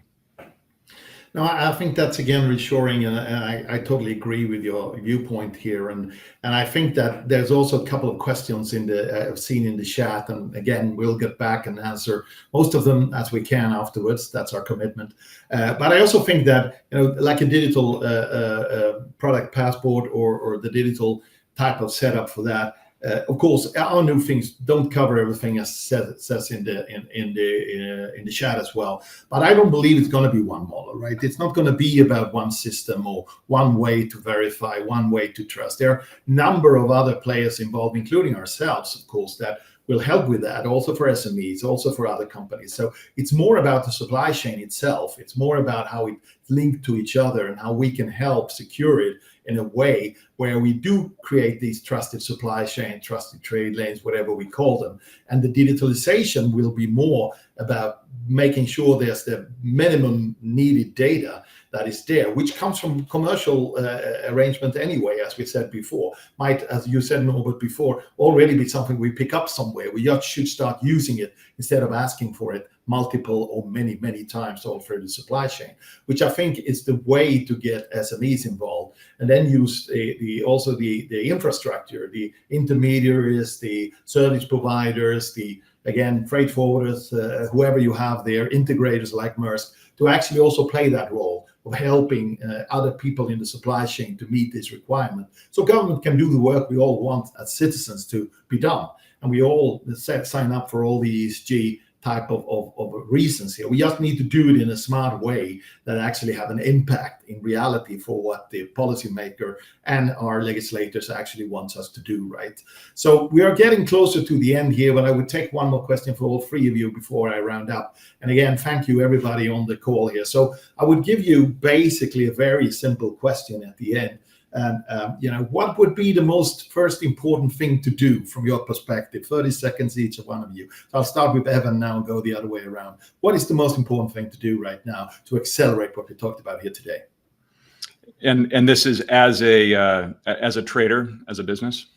No, I think that's again reassuring, and I totally agree with your viewpoint here. And I think that there's also a couple of questions I've seen in the chat, and again we'll get back and answer most of them as we can afterwards. That's our commitment. But I also think that like a digital product passport or the digital type of setup for that. Of course, our new things don't cover everything, as says in the chat as well. But I don't believe it's going to be one model, right? It's not going to be about one system or one way to verify, one way to trust. There are a number of other players involved, including ourselves, of course, that will help with that, also for SMEs, also for other companies. So it's more about the supply chain itself. It's more about how it linked to each other and how we can help secure it in a way where we do create these trusted supply chain, trusted trade lanes, whatever we call them. And the digitalization will be more about making sure there's the minimum needed data that is there, which comes from commercial arrangement anyway, as we said before. Might, as you said, Norbert, before, already be something we pick up somewhere. We just should start using it instead of asking for it multiple or many, many times all through the supply chain, which I think is the way to get SMEs involved, and then use the infrastructure, the intermediaries, the service providers, the freight forwarders, whoever you have there, integrators like Maersk, to actually also play that role of helping other people in the supply chain to meet this requirement. So government can do the work we all want as citizens to be done, and we all sign up for all the ESG type of reasons here. We just need to do it in a smart way that actually have an impact in reality for what the policymaker and our legislators actually wants us to do, right? So we are getting closer to the end here, but I would take one more question for all three of you before I round up. And again, thank you everybody on the call here. So I would give you basically a very simple question at the end. What would be the most first important thing to do from your perspective? 30 seconds each of one of you. So I'll start with Evan now and go the other way around. What is the most important thing to do right now to accelerate what we talked about here today? And this is as a trader, as a business?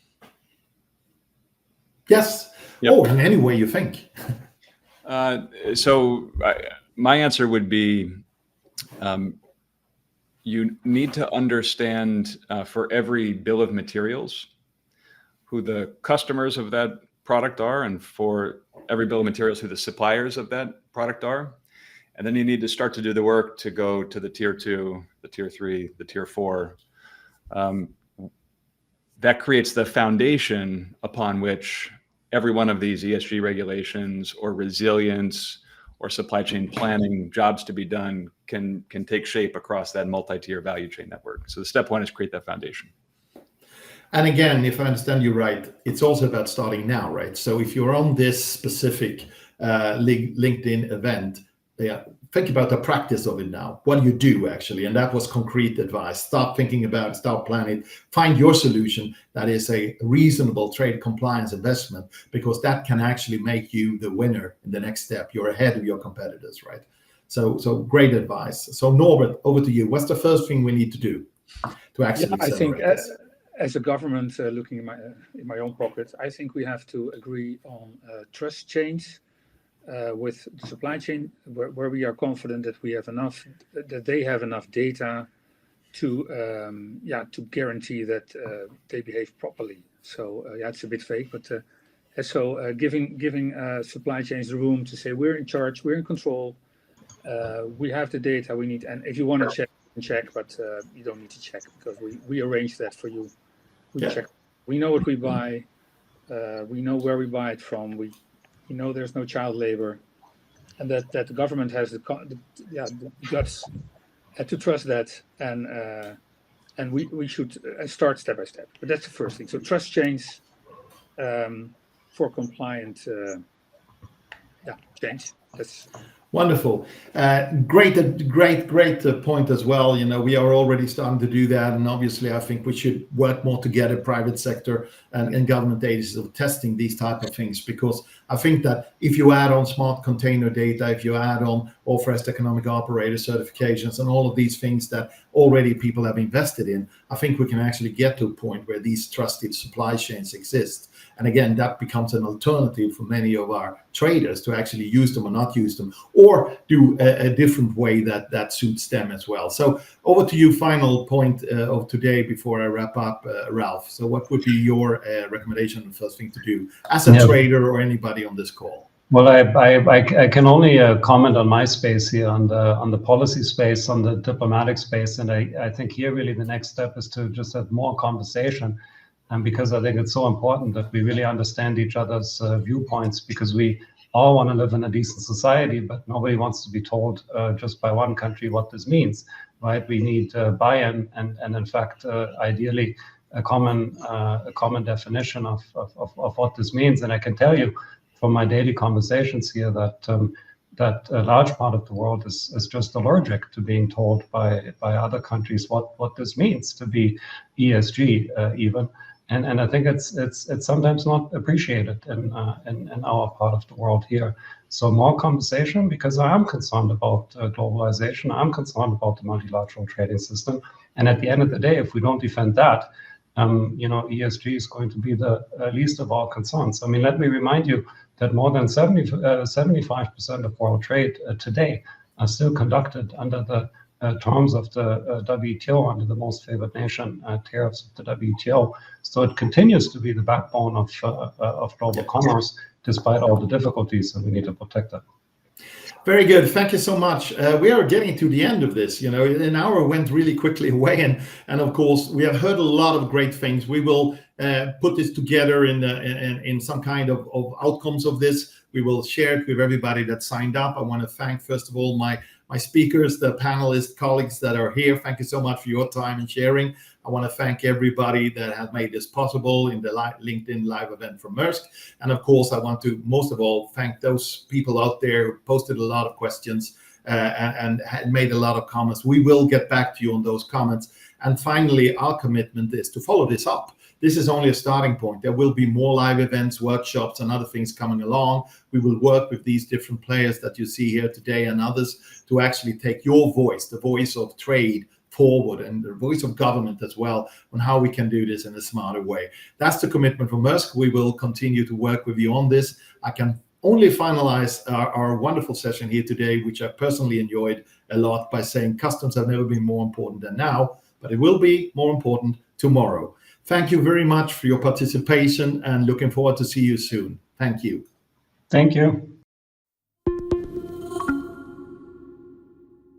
Yes. Yep. Oh, in any way you think. So my answer would be, you need to understand for every bill of materials who the customers of that product are, and for every bill of materials who the suppliers of that product are. And then you need to start to do the work to go to the tier 2, the tier 3, the tier 4. That creates the foundation upon which every one of these ESG regulations or resilience or supply chain planning jobs to be done can take shape across that multi-tier value chain network. So the step one is create that foundation. And again, if I understand you right, it's also about starting now, right? So if you're on this specific LinkedIn event, think about the practice of it now. What do you do actually? And that was concrete advice. Start thinking about it, start planning, find your solution that is a reasonable trade compliance investment, because that can actually make you the winner in the next step. You're ahead of your competitors, right? So great advice. So Norbert, over to you. What's the first thing we need to do to actually accelerate this? As a government, looking in my own pocket, I think we have to agree on trust chains with the supply chain, where we are confident that we have enough, that they have enough data to guarantee that they behave properly. So it's a bit vague, but giving supply chains the room to say we're in charge, we're in control, we have the data we need, and if you want to check, you can check, but you don't need to check because we arrange that for you. We check. We know what we buy. We know where we buy it from. We know there's no child labor, and that the government has the guts to trust that, and we should start step by step. But that's the first thing. So trust chains for compliant change. That's wonderful. Great point as well. You know, we are already starting to do that, and obviously I think we should work more together, private sector and government agencies, of testing these type of things, because I think that if you add on smart container data, if you add on authorized economic operator certifications and all of these things that already people have invested in, I think we can actually get to a point where these trusted supply chains exist. And again, that becomes an alternative for many of our traders to actually use them or not use them, or do a different way that suits them as well. So over to you, final point of today before I wrap up, Ralph. So what would be your recommendation, the first thing to do as a trader or anybody on this call? Well, I can only comment on my space here, on the policy space, on the diplomatic space, and I think here really the next step is to just have more conversation, and because I think it's so important that we really understand each other's viewpoints, because we all want to live in a decent society, but nobody wants to be told just by one country what this means, right? We need buy-in, and in fact, ideally, a common definition of what this means. And I can tell you from my daily conversations here that a large part of the world is just allergic to being told by other countries what this means to be ESG even. And I think it's sometimes not appreciated in our part of the world here. So more conversation, because I am concerned about globalization. I'm concerned about the multilateral trading system. And at the end of the day, if we don't defend that, ESG is going to be the least of our concerns. I mean, let me remind you that more than 75% of world trade today are still conducted under the terms of the WTO, under the most favored nation tariffs of the WTO. So it continues to be the backbone of global commerce, despite all the difficulties, and we need to protect that. Very good. Thank you so much. We are getting to the end of this. You know, an hour went really quickly away, and of course we have heard a lot of great things. We will put this together in some kind of outcomes of this. We will share it with everybody that signed up. I want to thank, first of all, my speakers, the panelists, colleagues that are here. Thank you so much for your time and sharing. I want to thank everybody that has made this possible in the LinkedIn live event from Maersk. And of course, I want to, most of all, thank those people out there who posted a lot of questions and made a lot of comments. We will get back to you on those comments. And finally, our commitment is to follow this up. This is only a starting point. There will be more live events, workshops, and other things coming along. We will work with these different players that you see here today and others to actually take your voice, the voice of trade, forward, and the voice of government as well, on how we can do this in a smarter way. That's the commitment from Maersk. We will continue to work with you on this. I can only finalize our wonderful session here today, which I personally enjoyed a lot, by saying customs have never been more important than now, but it will be more important tomorrow. Thank you very much for your participation, and looking forward to see you soon. Thank you. Thank you.